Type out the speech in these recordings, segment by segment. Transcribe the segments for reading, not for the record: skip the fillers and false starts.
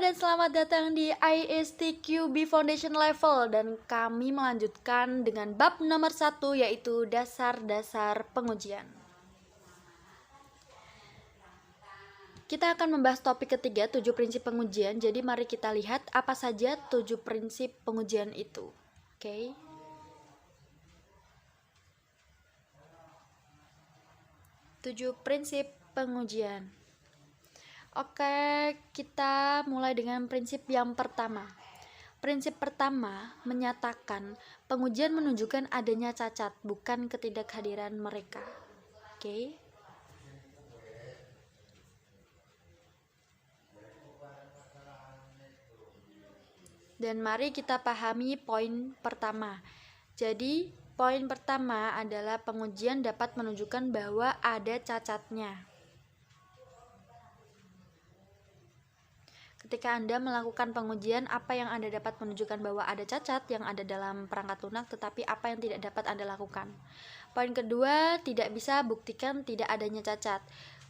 dan selamat datang di ISTQB Foundation Level. Dan kami melanjutkan dengan bab nomor 1, yaitu dasar-dasar pengujian. Kita akan membahas topik ketiga, 7 prinsip pengujian. Jadi mari kita lihat apa saja 7 prinsip pengujian itu. Oke. Tujuh prinsip pengujian. Oke, kita mulai dengan prinsip yang pertama. Prinsip pertama menyatakan pengujian menunjukkan adanya cacat, bukan ketidakhadiran mereka. Oke. Dan mari kita pahami poin pertama. Jadi, poin pertama adalah pengujian dapat menunjukkan bahwa ada cacatnya. Ketika Anda melakukan pengujian, apa yang Anda dapat menunjukkan bahwa ada cacat yang ada dalam perangkat lunak, tetapi apa yang tidak dapat Anda lakukan. Poin kedua, tidak bisa buktikan tidak adanya cacat.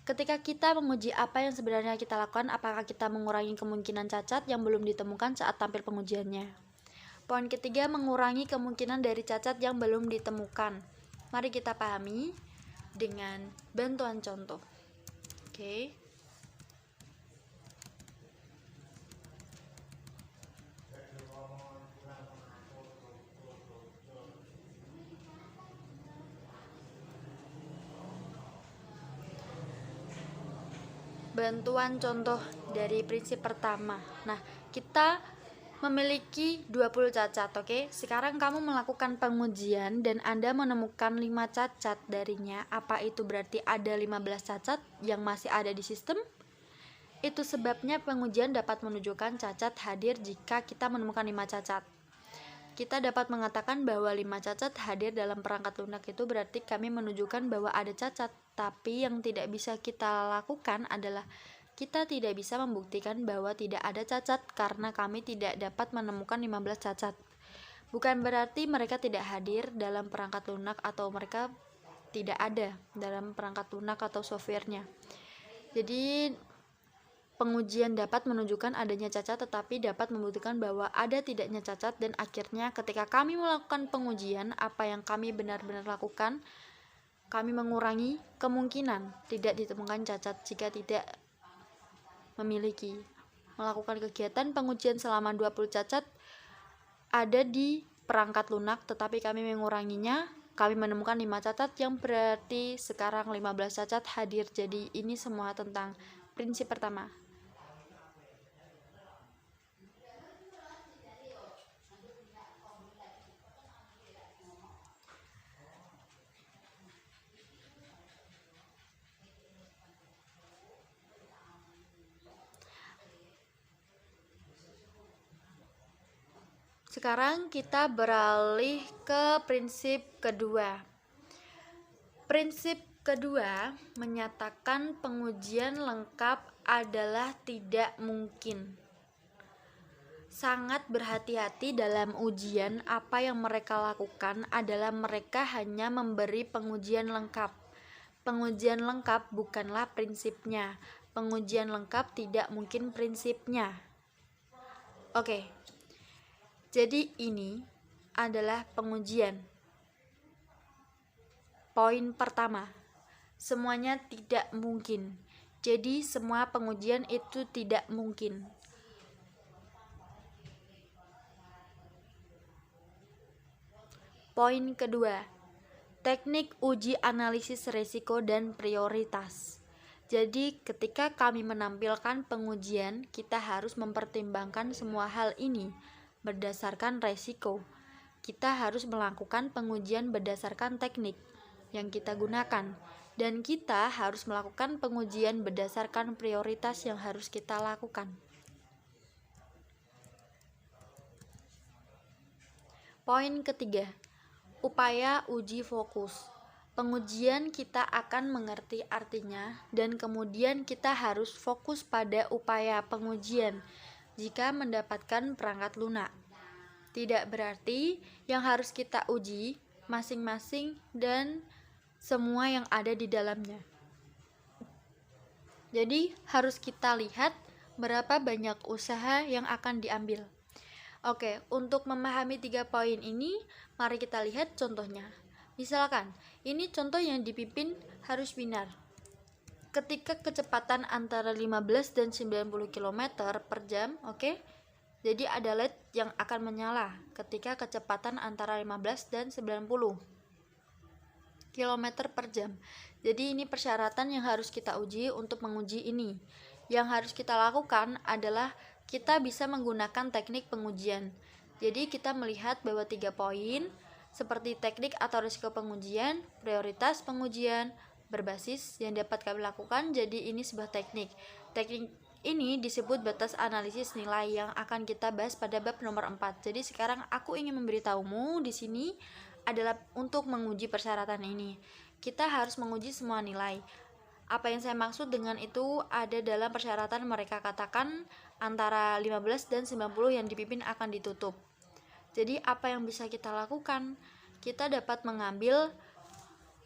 Ketika kita menguji apa yang sebenarnya kita lakukan, apakah kita mengurangi kemungkinan cacat yang belum ditemukan saat tampil pengujiannya. Poin ketiga, mengurangi kemungkinan dari cacat yang belum ditemukan. Mari kita pahami dengan bantuan contoh. Oke. Bantuan contoh dari prinsip pertama. Nah, kita memiliki 20 cacat, oke? Sekarang kamu melakukan pengujian dan Anda menemukan 5 cacat darinya. Apa itu berarti ada 15 cacat yang masih ada di sistem? Itu sebabnya pengujian dapat menunjukkan cacat hadir jika kita menemukan 5 cacat. Kita dapat mengatakan bahwa 5 cacat hadir dalam perangkat lunak itu berarti kami menunjukkan bahwa ada cacat. Tapi yang tidak bisa kita lakukan adalah kita tidak bisa membuktikan bahwa tidak ada cacat karena kami tidak dapat menemukan 15 cacat. Bukan berarti mereka tidak hadir dalam perangkat lunak atau mereka tidak ada dalam perangkat lunak atau softwarenya. Jadi pengujian dapat menunjukkan adanya cacat tetapi dapat membuktikan bahwa ada tidaknya cacat, dan akhirnya ketika kami melakukan pengujian, apa yang kami benar-benar lakukan, kami mengurangi kemungkinan tidak ditemukan cacat jika tidak memiliki. Melakukan kegiatan pengujian selama 20 cacat ada di perangkat lunak tetapi kami menguranginya, kami menemukan 5 cacat yang berarti sekarang 15 cacat hadir. Jadi ini semua tentang prinsip pertama. Sekarang kita beralih ke prinsip kedua. Prinsip kedua menyatakan pengujian lengkap adalah tidak mungkin. Sangat berhati-hati dalam ujian. Apa yang mereka lakukan adalah mereka hanya memberi pengujian lengkap. Pengujian lengkap bukanlah prinsipnya. Pengujian lengkap tidak mungkin prinsipnya. Oke. Jadi ini adalah pengujian. Poin pertama, semuanya tidak mungkin. Jadi semua pengujian itu tidak mungkin. Poin kedua, teknik uji analisis risiko dan prioritas. Jadi ketika kami menampilkan pengujian, kita harus mempertimbangkan semua hal ini berdasarkan resiko. Kita harus melakukan pengujian berdasarkan teknik yang kita gunakan, dan kita harus melakukan pengujian berdasarkan prioritas yang harus kita lakukan. Poin ketiga, upaya uji fokus. Pengujian kita akan mengerti artinya dan kemudian kita harus fokus pada upaya pengujian jika mendapatkan perangkat lunak. Tidak berarti yang harus kita uji masing-masing dan semua yang ada di dalamnya. Jadi harus kita lihat berapa banyak usaha yang akan diambil. Oke, untuk memahami 3 poin ini, mari kita lihat contohnya. Misalkan, ini contoh yang dipimpin harus binar. Ketika kecepatan antara 15 dan 90 km per jam, oke? Jadi ada LED yang akan menyala ketika kecepatan antara 15 dan 90 km per jam. Jadi ini persyaratan yang harus kita uji untuk menguji ini. Yang harus kita lakukan adalah kita bisa menggunakan teknik pengujian. Jadi kita melihat bahwa 3 poin seperti teknik atau risiko pengujian, prioritas pengujian, berbasis yang dapat kami lakukan. Jadi ini sebuah teknik. Teknik ini disebut batas analisis nilai yang akan kita bahas pada bab nomor 4. Jadi sekarang aku ingin memberitahumu di sini adalah untuk menguji persyaratan ini. Kita harus menguji semua nilai. Apa yang saya maksud dengan itu ada dalam persyaratan mereka katakan antara 15 dan 90 yang dipimpin akan ditutup. Jadi apa yang bisa kita lakukan? Kita dapat mengambil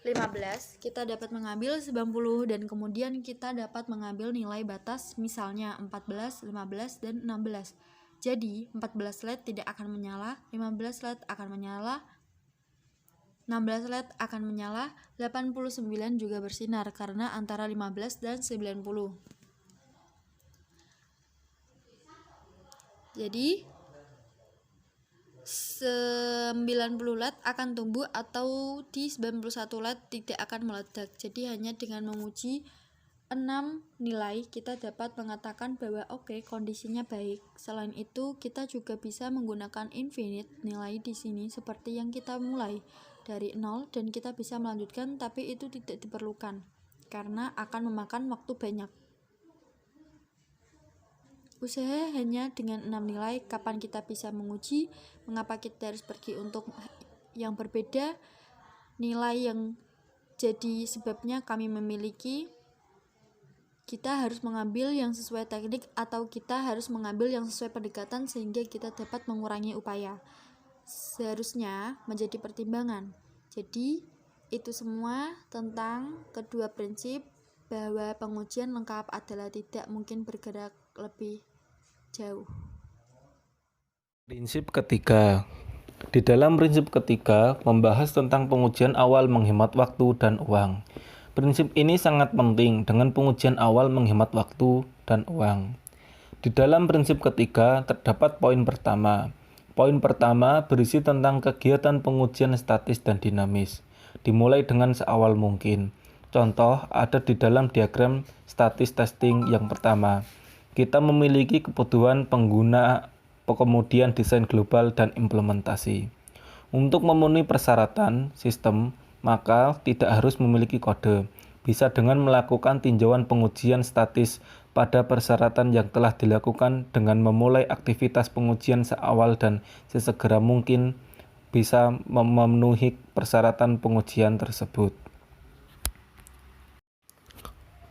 15, kita dapat mengambil 90 dan kemudian kita dapat mengambil nilai batas misalnya 14, 15 dan 16. Jadi 14 LED tidak akan menyala, 15 LED akan menyala, 16 LED akan menyala, 89 juga bersinar karena antara 15 dan 90. Jadi 90 LED akan tumbuh atau di 91 LED tidak akan meledak. Jadi hanya dengan menguji 6 nilai kita dapat mengatakan bahwa oke, kondisinya baik. Selain itu kita juga bisa menggunakan infinite nilai di sini seperti yang kita mulai dari 0 dan kita bisa melanjutkan, tapi itu tidak diperlukan karena akan memakan waktu banyak. Usaha hanya dengan 6 nilai. Kapan kita bisa menguji? Mengapa kita harus pergi untuk yang berbeda? Nilai yang jadi sebabnya kami memiliki. Kita harus mengambil yang sesuai teknik atau kita harus mengambil yang sesuai pendekatan sehingga kita dapat mengurangi upaya. Seharusnya menjadi pertimbangan. Jadi itu semua tentang kedua prinsip bahwa pengujian lengkap adalah tidak mungkin bergerak lebih jauh. Prinsip ketiga. Di dalam prinsip ketiga membahas tentang pengujian awal menghemat waktu dan uang. Prinsip ini sangat penting dengan pengujian awal menghemat waktu dan uang. Di dalam prinsip ketiga terdapat poin pertama. Poin pertama berisi tentang kegiatan pengujian statis dan dinamis. Dimulai dengan seawal mungkin. Contoh ada di dalam diagram statis testing yang pertama. Kita memiliki kebutuhan pengguna, kemudian desain global dan implementasi. Untuk memenuhi persyaratan sistem, maka tidak harus memiliki kode. Bisa dengan melakukan tinjauan pengujian statis pada persyaratan yang telah dilakukan dengan memulai aktivitas pengujian seawal dan sesegera mungkin bisa memenuhi persyaratan pengujian tersebut.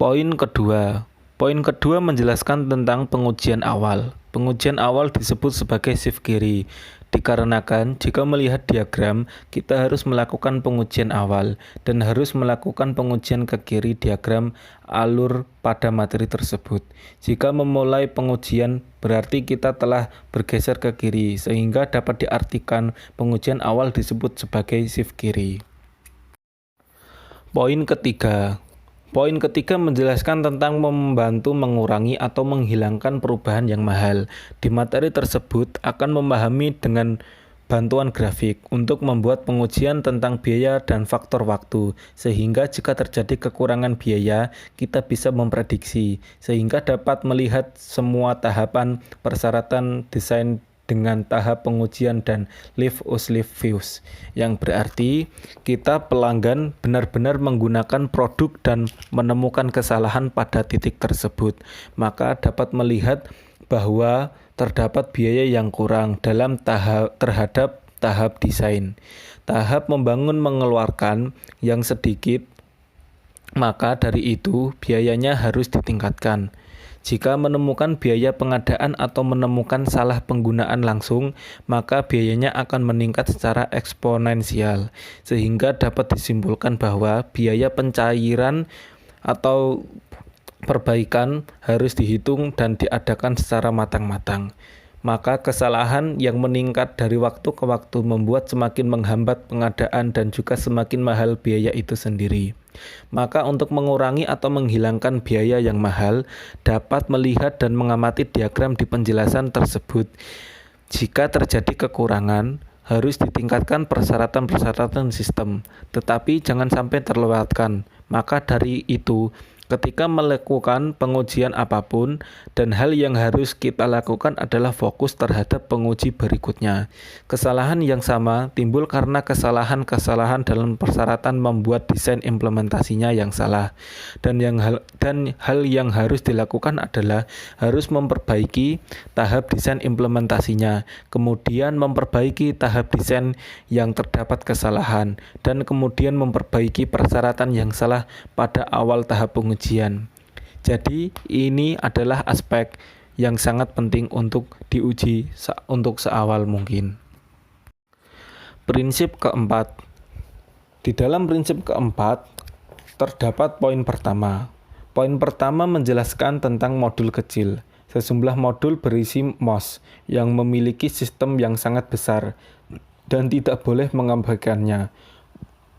Poin kedua. Poin kedua menjelaskan tentang pengujian awal. Pengujian awal disebut sebagai shift kiri, dikarenakan jika melihat diagram, kita harus melakukan pengujian awal dan harus melakukan pengujian ke kiri diagram alur pada materi tersebut. Jika memulai pengujian, berarti kita telah bergeser ke kiri, sehingga dapat diartikan pengujian awal disebut sebagai shift kiri. Poin ketiga. Poin ketiga menjelaskan tentang membantu mengurangi atau menghilangkan perubahan yang mahal. Di materi tersebut akan memahami dengan bantuan grafik untuk membuat pengujian tentang biaya dan faktor waktu, sehingga jika terjadi kekurangan biaya, kita bisa memprediksi, sehingga dapat melihat semua tahapan persyaratan desain dengan tahap pengujian dan live us live views, yang berarti kita pelanggan benar-benar menggunakan produk dan menemukan kesalahan pada titik tersebut, maka dapat melihat bahwa terdapat biaya yang kurang dalam terhadap tahap desain. Tahap membangun mengeluarkan yang sedikit, maka dari itu biayanya harus ditingkatkan. Jika menemukan biaya pengadaan atau menemukan salah penggunaan langsung, maka biayanya akan meningkat secara eksponensial, sehingga dapat disimpulkan bahwa biaya pencairan atau perbaikan harus dihitung dan diadakan secara matang-matang. Maka kesalahan yang meningkat dari waktu ke waktu membuat semakin menghambat pengadaan dan juga semakin mahal biaya itu sendiri. Maka untuk mengurangi atau menghilangkan biaya yang mahal, dapat melihat dan mengamati diagram di penjelasan tersebut. Jika terjadi kekurangan, harus ditingkatkan persyaratan-persyaratan sistem, tetapi jangan sampai terlewatkan. Maka dari itu, ketika melakukan pengujian apapun, dan hal yang harus kita lakukan adalah fokus terhadap penguji berikutnya. Kesalahan yang sama timbul karena kesalahan-kesalahan dalam persyaratan membuat desain implementasinya yang salah. Dan hal yang harus dilakukan adalah harus memperbaiki tahap desain implementasinya, kemudian memperbaiki tahap desain yang terdapat kesalahan, dan kemudian memperbaiki persyaratan yang salah pada awal tahap pengujian. Jadi ini adalah aspek yang sangat penting untuk diuji untuk seawal mungkin. Prinsip keempat. Di dalam prinsip keempat terdapat poin pertama. Poin pertama menjelaskan tentang modul kecil. Sejumlah modul berisi MOS yang memiliki sistem yang sangat besar dan tidak boleh mengabaikannya.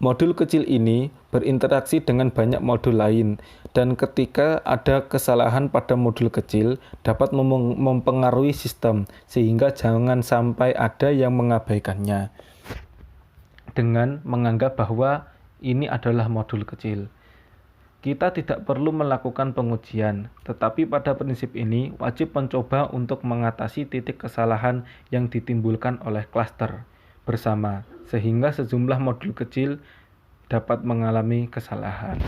Modul kecil ini berinteraksi dengan banyak modul lain, dan ketika ada kesalahan pada modul kecil dapat mempengaruhi sistem, sehingga jangan sampai ada yang mengabaikannya dengan menganggap bahwa ini adalah modul kecil. Kita tidak perlu melakukan pengujian, tetapi pada prinsip ini wajib mencoba untuk mengatasi titik kesalahan yang ditimbulkan oleh klaster bersama, sehingga sejumlah modul kecil dapat mengalami kesalahan.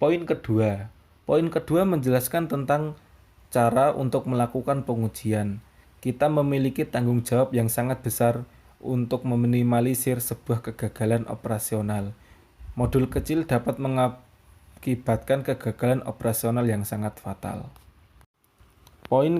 Poin kedua menjelaskan tentang cara untuk melakukan pengujian. Kita memiliki tanggung jawab yang sangat besar untuk meminimalisir sebuah kegagalan operasional. Modul kecil dapat mengakibatkan kegagalan operasional yang sangat fatal. Poin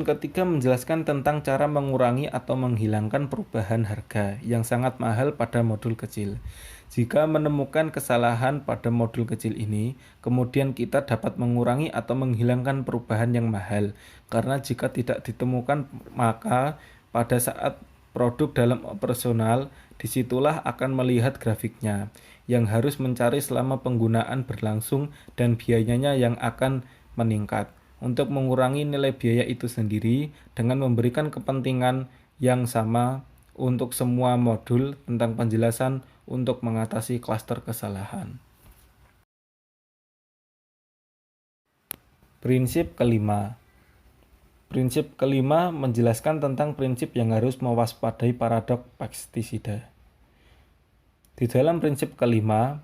ketiga menjelaskan tentang cara mengurangi atau menghilangkan perubahan harga yang sangat mahal pada modul kecil. Jika menemukan kesalahan pada modul kecil ini, kemudian kita dapat mengurangi atau menghilangkan perubahan yang mahal. Karena jika tidak ditemukan, maka pada saat produk dalam operasional, disitulah akan melihat grafiknya, yang harus mencari selama penggunaan berlangsung dan biayanya yang akan meningkat. Untuk mengurangi nilai biaya itu sendiri dengan memberikan kepentingan yang sama untuk semua modul tentang penjelasan untuk mengatasi klaster kesalahan. Prinsip kelima menjelaskan tentang prinsip yang harus mewaspadai paradok pestisida. Di dalam prinsip kelima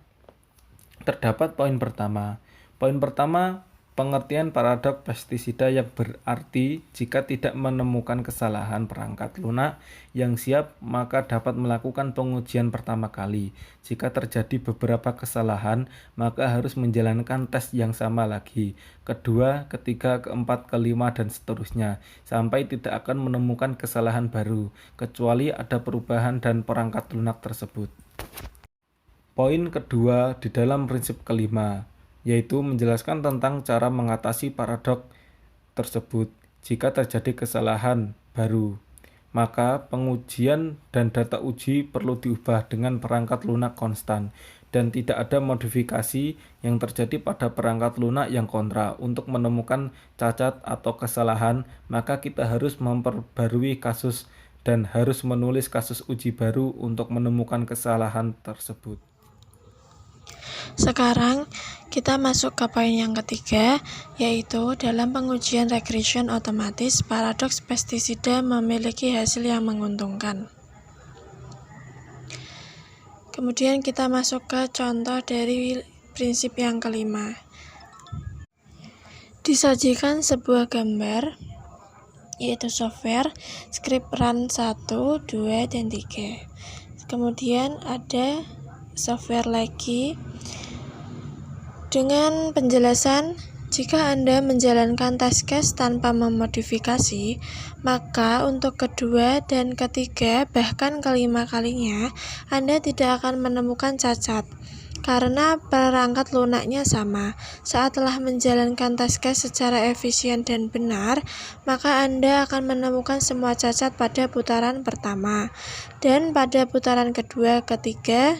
terdapat poin pertama. Poin pertama, pengertian paradok pestisida yang berarti jika tidak menemukan kesalahan perangkat lunak yang siap, maka dapat melakukan pengujian pertama kali. Jika terjadi beberapa kesalahan, maka harus menjalankan tes yang sama lagi, kedua, ketiga, keempat, kelima, dan seterusnya, sampai tidak akan menemukan kesalahan baru, kecuali ada perubahan dan perangkat lunak tersebut. Poin kedua di dalam prinsip kelima, yaitu menjelaskan tentang cara mengatasi paradok tersebut. Jika terjadi kesalahan baru, maka pengujian dan data uji perlu diubah dengan perangkat lunak konstan dan tidak ada modifikasi yang terjadi pada perangkat lunak yang kontra. Untuk menemukan cacat atau kesalahan, maka kita harus memperbarui kasus dan harus menulis kasus uji baru untuk menemukan kesalahan tersebut. Sekarang kita masuk ke poin yang ketiga, yaitu dalam pengujian regression otomatis, paradoks pestisida memiliki hasil yang menguntungkan. Kemudian kita masuk ke contoh dari prinsip yang kelima. Disajikan sebuah gambar, yaitu software, script run 1, 2, dan 3. Kemudian ada software lagi dengan penjelasan, jika Anda menjalankan test case tanpa memodifikasi, maka untuk kedua dan ketiga bahkan kelima kalinya Anda tidak akan menemukan cacat. karena perangkat lunaknya sama. Saat telah menjalankan tes case secara efisien dan benar, maka Anda akan menemukan semua cacat pada putaran pertama, dan pada putaran kedua, ketiga,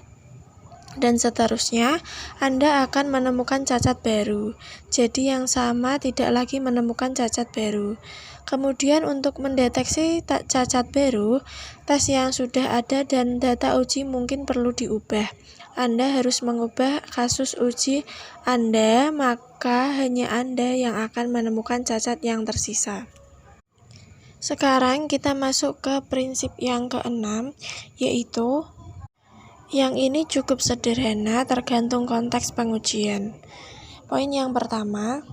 dan seterusnya, Anda akan menemukan cacat baru. Jadi yang sama tidak lagi menemukan cacat baru. Kemudian untuk mendeteksi cacat baru, tes yang sudah ada dan data uji mungkin perlu diubah. Anda harus mengubah kasus uji Anda, maka hanya Anda yang akan menemukan cacat yang tersisa. Sekarang kita masuk ke prinsip yang keenam, yaitu yang ini cukup sederhana tergantung konteks pengujian. Poin yang pertama,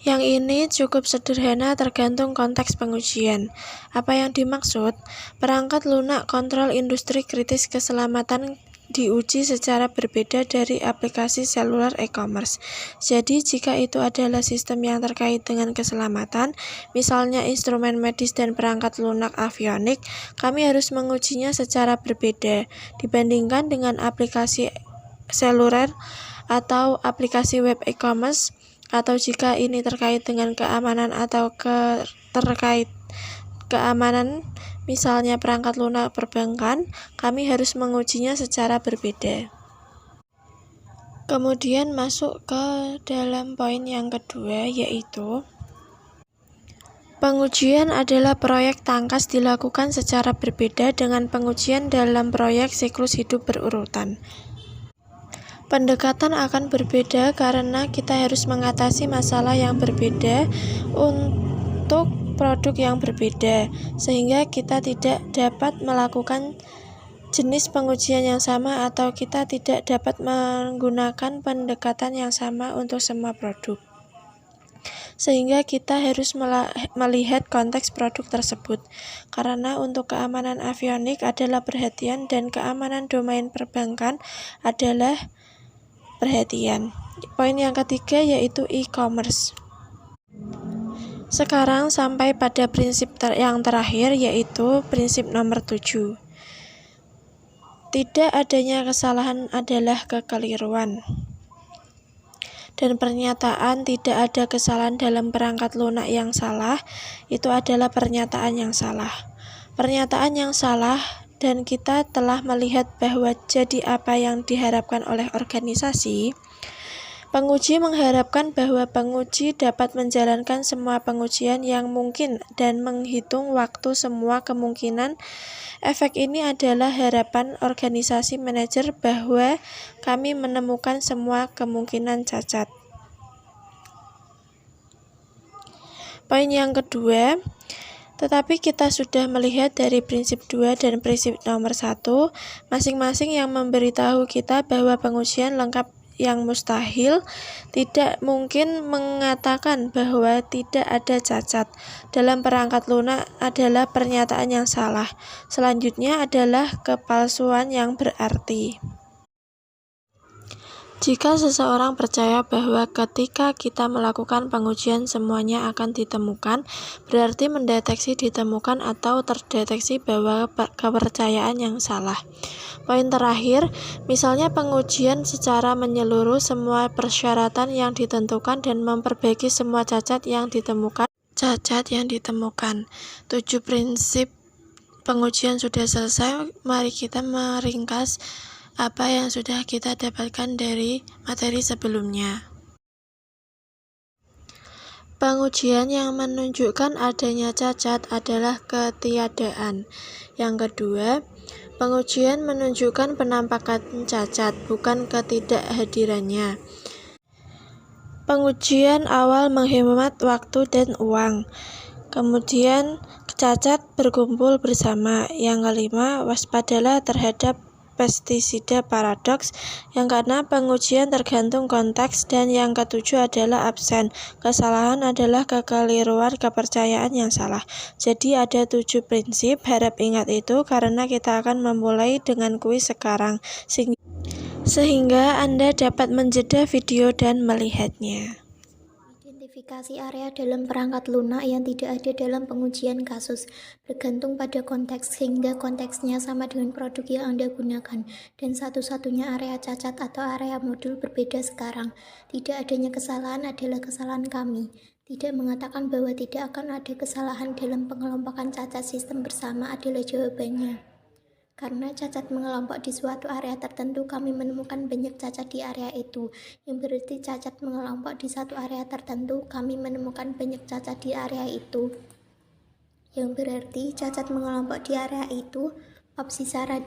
yang ini cukup sederhana tergantung konteks pengujian. Apa yang dimaksud? Perangkat lunak kontrol industri kritis keselamatan diuji secara berbeda dari aplikasi seluler e-commerce. Jadi, jika itu adalah sistem yang terkait dengan keselamatan, misalnya instrumen medis dan perangkat lunak avionik, kami harus mengujinya secara berbeda dibandingkan dengan aplikasi seluler atau aplikasi web e-commerce, atau jika ini terkait dengan keamanan atau terkait keamanan, misalnya perangkat lunak perbankan, kami harus mengujinya secara berbeda. Kemudian masuk ke dalam poin yang kedua, yaitu pengujian adalah proyek tangkas dilakukan secara berbeda dengan pengujian dalam proyek siklus hidup berurutan. Pendekatan akan berbeda karena kita harus mengatasi masalah yang berbeda untuk produk yang berbeda, sehingga kita tidak dapat melakukan jenis pengujian yang sama atau kita tidak dapat menggunakan pendekatan yang sama untuk semua produk. Sehingga kita harus melihat konteks produk tersebut. Karena untuk keamanan avionik adalah perhatian dan keamanan domain perbankan adalah perhatian. Poin yang ketiga yaitu e-commerce. Sekarang sampai pada prinsip yang terakhir, yaitu prinsip nomor 7. Tidak adanya kesalahan adalah kekeliruan. Dan pernyataan tidak ada kesalahan dalam perangkat lunak yang salah, itu adalah pernyataan yang salah. Pernyataan yang salah, dan kita telah melihat bahwa jadi apa yang diharapkan oleh organisasi. Penguji mengharapkan bahwa penguji dapat menjalankan semua pengujian yang mungkin dan menghitung waktu semua kemungkinan. Efek ini adalah harapan organisasi manajer bahwa kami menemukan semua kemungkinan cacat. Poin yang kedua, tetapi kita sudah melihat dari prinsip 2 dan prinsip nomor 1, masing-masing yang memberitahu kita bahwa pengujian lengkap yang mustahil tidak mungkin mengatakan bahwa tidak ada cacat dalam perangkat lunak adalah pernyataan yang salah. Selanjutnya adalah kepalsuan yang berarti. Jika seseorang percaya bahwa ketika kita melakukan pengujian semuanya akan ditemukan, berarti mendeteksi ditemukan atau terdeteksi bahwa kepercayaan yang salah. Poin terakhir, misalnya pengujian secara menyeluruh semua persyaratan yang ditentukan dan memperbaiki semua cacat yang ditemukan. 7 prinsip pengujian sudah selesai. Mari kita meringkas apa yang sudah kita dapatkan dari materi sebelumnya. Pengujian yang menunjukkan adanya cacat adalah ketiadaan. Yang kedua, pengujian menunjukkan penampakan cacat, bukan ketidakhadirannya. Pengujian awal menghemat waktu dan uang. Kemudian, cacat berkumpul bersama. Yang kelima, waspadalah terhadap pestisida paradoks. Yang keenam, pengujian tergantung konteks. Dan yang ketujuh adalah absen. Kesalahan adalah kekeliruan kepercayaan yang salah. Jadi ada 7 prinsip, harap ingat itu karena kita akan memulai dengan kuis sekarang. Sehingga Anda dapat menjeda video dan melihatnya. spesifikasi area dalam perangkat lunak yang tidak ada dalam pengujian kasus, bergantung pada konteks sehingga konteksnya sama dengan produk yang Anda gunakan, dan satu-satunya area cacat atau area modul berbeda sekarang. Tidak adanya kesalahan adalah kesalahan kami. Tidak mengatakan bahwa tidak akan ada kesalahan dalam pengelompokan cacat sistem bersama adalah jawabannya. Karena cacat mengelompok di suatu area tertentu, kami menemukan banyak cacat di area itu, yang berarti cacat mengelompok di satu area tertentu, kami menemukan banyak cacat di area itu, yang berarti cacat mengelompok di area itu. Opsi syarat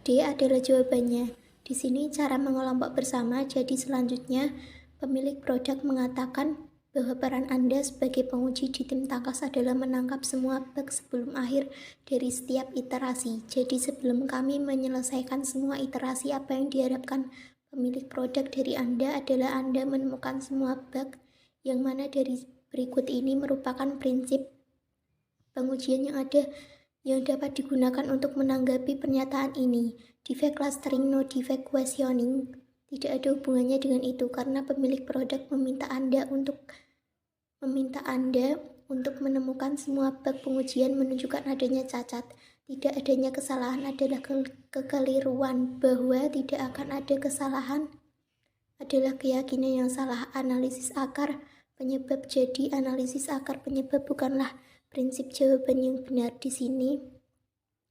D adalah jawabannya. Di sini cara mengelompok bersama, jadi selanjutnya pemilik produk mengatakan bahwa peran Anda sebagai penguji di tim tangkas adalah menangkap semua bug sebelum akhir dari setiap iterasi. Jadi sebelum kami menyelesaikan semua iterasi, apa yang diharapkan pemilik produk dari Anda adalah Anda menemukan semua bug, yang mana dari berikut ini merupakan prinsip pengujian yang ada yang dapat digunakan untuk menanggapi pernyataan ini. Defect clustering, no defect questioning. Tidak ada hubungannya dengan itu, karena pemilik produk meminta Anda untuk menemukan semua bug pengujian menunjukkan adanya cacat. Tidak adanya kesalahan adalah kekeliruan. Bahwa tidak akan ada kesalahan adalah keyakinan yang salah. Analisis akar penyebab. Jadi analisis akar penyebab bukanlah prinsip jawaban yang benar. Di sini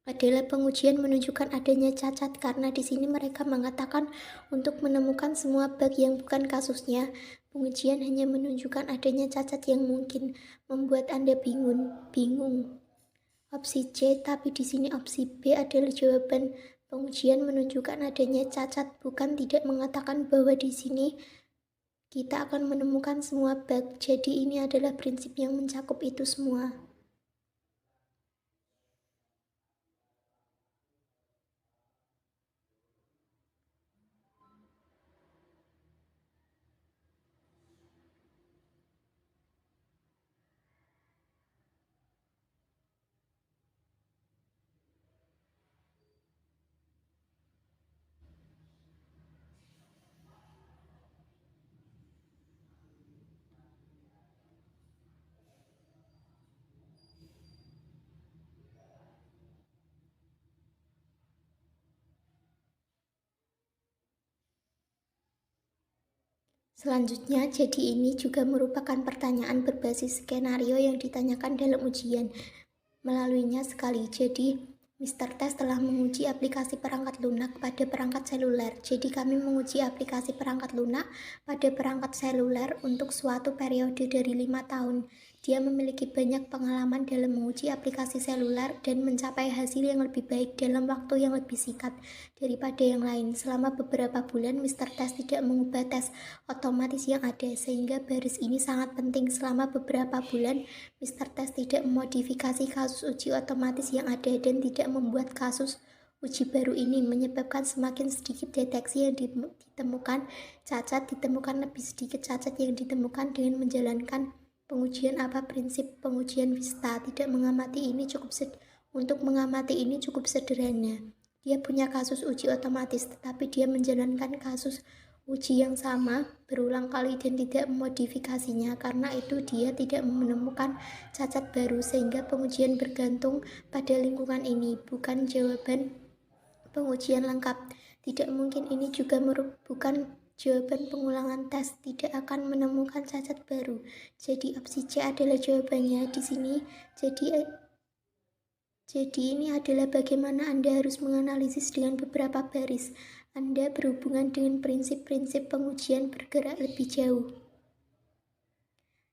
adalah pengujian menunjukkan adanya cacat, karena di sini mereka mengatakan untuk menemukan semua bug yang bukan kasusnya. Pengujian hanya menunjukkan adanya cacat yang mungkin membuat Anda bingung. Opsi C, tapi di sini opsi B adalah jawaban. Pengujian menunjukkan adanya cacat, bukan tidak mengatakan bahwa di sini kita akan menemukan semua bug. Jadi ini adalah prinsip yang mencakup itu semua. Selanjutnya, jadi ini juga merupakan pertanyaan berbasis skenario yang ditanyakan dalam ujian. Melaluinya sekali, jadi Mr. Test telah menguji aplikasi perangkat lunak pada perangkat seluler. Jadi kami menguji aplikasi perangkat lunak pada perangkat seluler untuk suatu periode dari 5 tahun. Dia memiliki banyak pengalaman dalam menguji aplikasi seluler dan mencapai hasil yang lebih baik dalam waktu yang lebih singkat daripada yang lain. Selama beberapa bulan, Mr. Test tidak mengubah tes otomatis yang ada, sehingga baris ini sangat penting. Selama beberapa bulan, Mr. Test tidak memodifikasi kasus uji otomatis yang ada dan tidak membuat kasus uji baru. Ini menyebabkan semakin sedikit deteksi yang ditemukan cacat, ditemukan lebih sedikit cacat yang ditemukan dengan menjalankan pengujian prinsip pengujian Vista. Untuk mengamati ini cukup sederhana. Dia punya kasus uji otomatis, tetapi dia menjalankan kasus uji yang sama berulang kali dan tidak memodifikasinya. Karena itu dia tidak menemukan cacat baru, sehingga pengujian bergantung pada lingkungan ini, bukan jawaban pengujian lengkap. Tidak mungkin ini juga bukan jawaban pengulangan tes, tidak akan menemukan cacat baru. Jadi opsi C adalah jawabannya di sini. Jadi ini adalah bagaimana Anda harus menganalisis dengan beberapa baris. Anda berhubungan dengan prinsip-prinsip pengujian bergerak lebih jauh.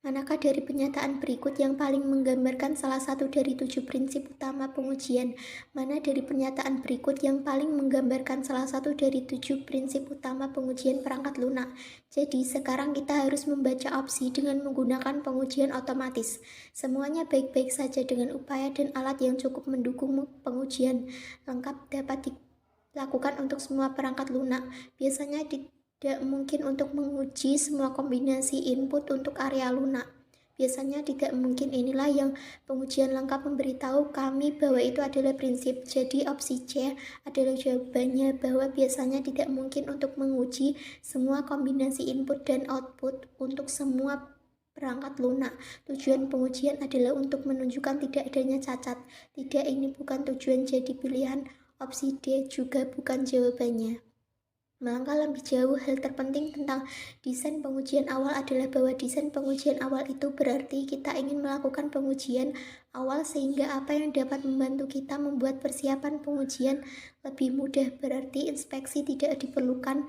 Manakah dari pernyataan berikut yang paling menggambarkan salah satu dari 7 prinsip utama pengujian? Mana dari pernyataan berikut yang paling menggambarkan salah satu dari 7 prinsip utama pengujian perangkat lunak? Jadi sekarang kita harus membaca opsi dengan menggunakan pengujian otomatis. Semuanya baik-baik saja dengan upaya dan alat yang cukup mendukung pengujian lengkap dapat dilakukan untuk semua perangkat lunak. Biasanya tidak mungkin untuk menguji semua kombinasi input untuk area lunak. Biasanya tidak mungkin. Inilah yang pengujian lengkap memberitahu kami bahwa itu adalah prinsip. Jadi opsi C adalah jawabannya, bahwa biasanya tidak mungkin untuk menguji semua kombinasi input dan output untuk semua perangkat lunak. Tujuan pengujian adalah untuk menunjukkan tidak adanya cacat. Tidak, ini bukan tujuan, jadi pilihan opsi D juga bukan jawabannya. Melangkah lebih jauh, hal terpenting tentang desain pengujian awal adalah bahwa desain pengujian awal itu berarti kita ingin melakukan pengujian awal sehingga apa yang dapat membantu kita membuat persiapan pengujian lebih mudah. Berarti inspeksi tidak diperlukan,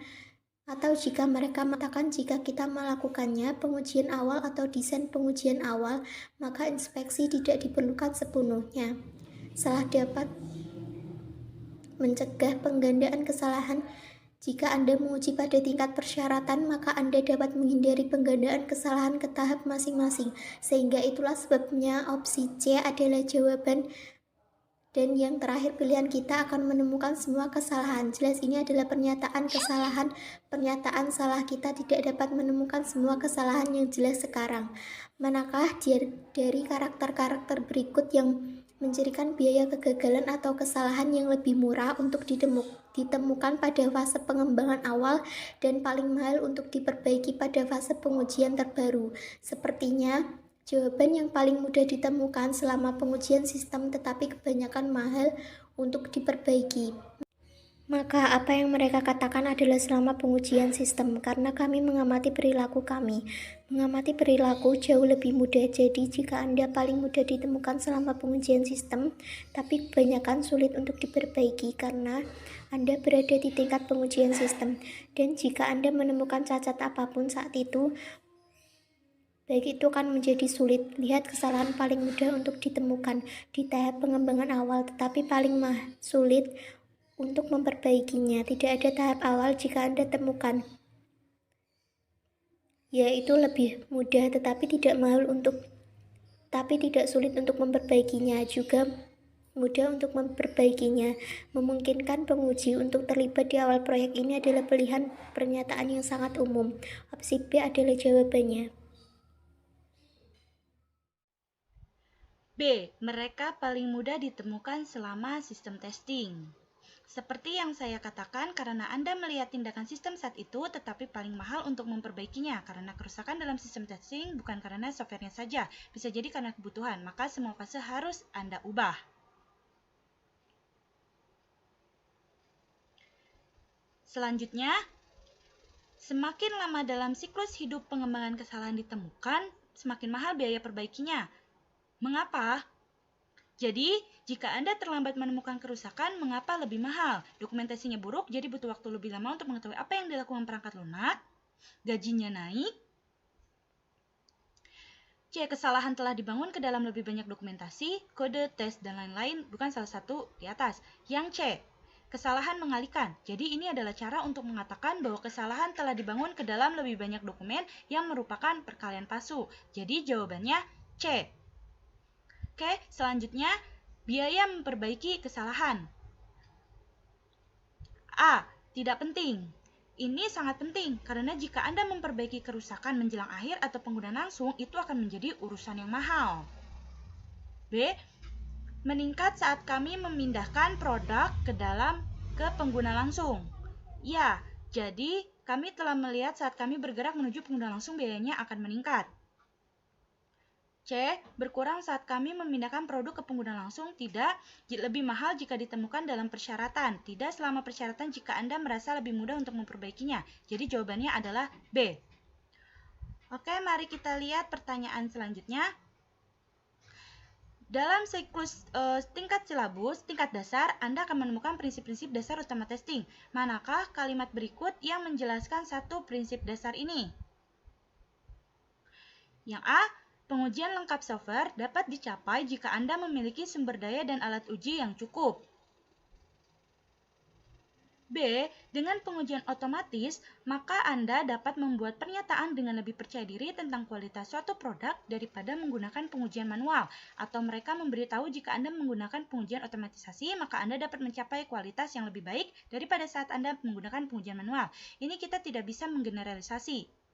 atau jika mereka mengatakan jika kita melakukannya pengujian awal atau desain pengujian awal, maka inspeksi tidak diperlukan sepenuhnya. Salah dapat mencegah penggandaan kesalahan. Jika Anda menguji pada tingkat persyaratan, maka Anda dapat menghindari penggandaan kesalahan ke tahap masing-masing. Sehingga itulah sebabnya opsi C adalah jawaban. Dan yang terakhir, pilihan kita akan menemukan semua kesalahan. Jelas ini adalah pernyataan kesalahan. Pernyataan salah kita tidak dapat menemukan semua kesalahan yang jelas sekarang. Manakah dari karakter-karakter berikut yang mencirikan biaya kegagalan atau kesalahan yang lebih murah untuk ditemukan pada fase pengembangan awal dan paling mahal untuk diperbaiki pada fase pengujian terbaru? Sepertinya jawaban yang paling mudah ditemukan selama pengujian sistem tetapi kebanyakan mahal untuk diperbaiki. Maka apa yang mereka katakan adalah selama pengujian sistem, karena kami mengamati perilaku kami. Mengamati perilaku jauh lebih mudah, jadi jika Anda paling mudah ditemukan selama pengujian sistem, tapi kebanyakan sulit untuk diperbaiki karena Anda berada di tingkat pengujian sistem. Dan jika Anda menemukan cacat apapun saat itu, baik itu akan menjadi sulit. Lihat kesalahan paling mudah untuk ditemukan di tahap pengembangan awal, tetapi paling sulit untuk memperbaikinya. Tidak ada tahap awal jika Anda temukan, yaitu lebih mudah tetapi tidak sulit untuk memperbaikinya, juga mudah untuk memperbaikinya. Memungkinkan penguji untuk terlibat di awal proyek ini adalah pilihan pernyataan yang sangat umum. Opsi B adalah jawabannya. B. Mereka paling mudah ditemukan selama sistem testing. Seperti yang saya katakan, karena Anda melihat tindakan sistem saat itu, tetapi paling mahal untuk memperbaikinya. Karena kerusakan dalam sistem testing bukan karena softwarenya saja, bisa jadi karena kebutuhan, maka semua fase harus Anda ubah. Selanjutnya, semakin lama dalam siklus hidup pengembangan kesalahan ditemukan, semakin mahal biaya perbaikinya. Mengapa? Jadi, jika Anda terlambat menemukan kerusakan, mengapa lebih mahal? Dokumentasinya buruk, jadi butuh waktu lebih lama untuk mengetahui apa yang dilakukan perangkat lunak. Gajinya naik. C. Kesalahan telah dibangun ke dalam lebih banyak dokumentasi, kode, tes, dan lain-lain, bukan salah satu di atas. Yang C. Kesalahan mengalihkan. Jadi ini adalah cara untuk mengatakan bahwa kesalahan telah dibangun ke dalam lebih banyak dokumen yang merupakan perkalian palsu. Jadi jawabannya C. Oke, selanjutnya biaya memperbaiki kesalahan. A. Tidak penting. Ini sangat penting karena jika Anda memperbaiki kerusakan menjelang akhir atau penggunaan langsung, itu akan menjadi urusan yang mahal. B. Meningkat saat kami memindahkan produk ke pengguna langsung. Ya, jadi kami telah melihat saat kami bergerak menuju pengguna langsung biayanya akan meningkat. C. Berkurang saat kami memindahkan produk ke pengguna langsung. Tidak, lebih mahal jika ditemukan dalam persyaratan. Tidak selama persyaratan jika Anda merasa lebih mudah untuk memperbaikinya. Jadi jawabannya adalah B. Oke, mari kita lihat pertanyaan selanjutnya. Dalam siklus tingkat silabus, tingkat dasar, Anda akan menemukan prinsip-prinsip dasar utama testing. Manakah kalimat berikut yang menjelaskan satu prinsip dasar ini? Yang A. Pengujian lengkap software dapat dicapai jika Anda memiliki sumber daya dan alat uji yang cukup. B. Dengan pengujian otomatis, maka Anda dapat membuat pernyataan dengan lebih percaya diri tentang kualitas suatu produk daripada menggunakan pengujian manual, atau mereka memberitahu jika Anda menggunakan pengujian otomatisasi, maka Anda dapat mencapai kualitas yang lebih baik daripada saat Anda menggunakan pengujian manual. Ini kita tidak bisa menggeneralisasi.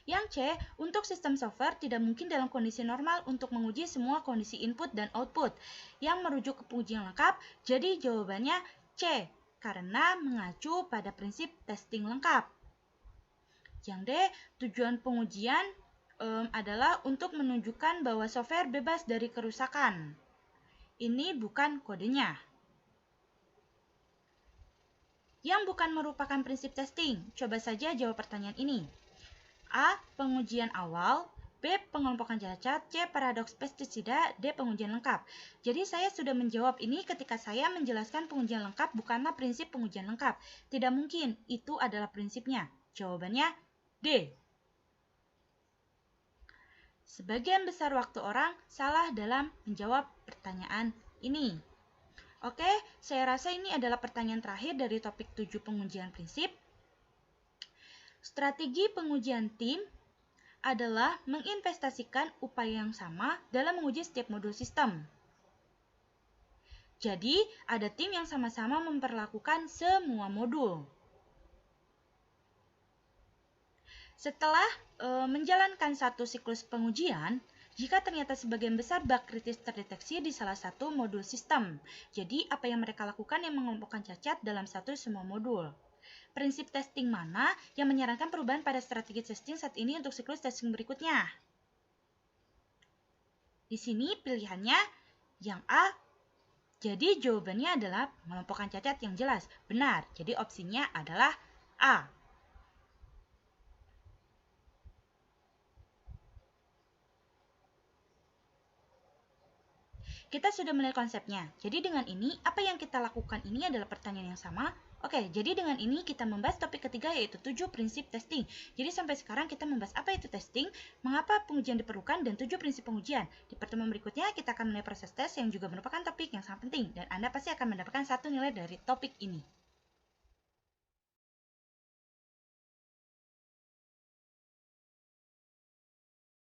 Yang C, untuk sistem software tidak mungkin dalam kondisi normal untuk menguji semua kondisi input dan output yang merujuk ke pengujian lengkap, jadi jawabannya C, karena mengacu pada prinsip testing lengkap. Yang D, tujuan pengujian adalah untuk menunjukkan bahwa software bebas dari kerusakan. Ini bukan kodenya. Yang bukan merupakan prinsip testing, coba saja jawab pertanyaan ini. A. Pengujian awal, B. Pengelompokan cacat, C. Paradoks pestisida, D. Pengujian lengkap. Jadi saya sudah menjawab ini ketika saya menjelaskan pengujian lengkap bukanlah prinsip pengujian lengkap. Tidak mungkin, itu adalah prinsipnya. Jawabannya D. Sebagian besar waktu orang salah dalam menjawab pertanyaan ini. Oke, saya rasa ini adalah pertanyaan terakhir dari topik 7 pengujian prinsip. Strategi pengujian tim adalah menginvestasikan upaya yang sama dalam menguji setiap modul sistem. Jadi, ada tim yang sama-sama memperlakukan semua modul. Setelah menjalankan satu siklus pengujian, jika ternyata sebagian besar bug kritis terdeteksi di salah satu modul sistem, jadi apa yang mereka lakukan yang mengelompokkan cacat dalam satu semua modul. Prinsip testing mana yang menyarankan perubahan pada strategi testing saat ini untuk siklus testing berikutnya? Di sini pilihannya yang A. Jadi jawabannya adalah mengelompokkan cacat yang jelas. Benar, jadi opsinya adalah A. Kita sudah melihat konsepnya. Jadi dengan ini, apa yang kita lakukan ini adalah pertanyaan yang sama. Oke, jadi dengan ini kita membahas topik ketiga yaitu 7 prinsip testing. Jadi sampai sekarang kita membahas apa itu testing, mengapa pengujian diperlukan, dan 7 prinsip pengujian. Di pertemuan berikutnya kita akan melihat proses tes yang juga merupakan topik yang sangat penting. Dan Anda pasti akan mendapatkan 1 nilai dari topik ini.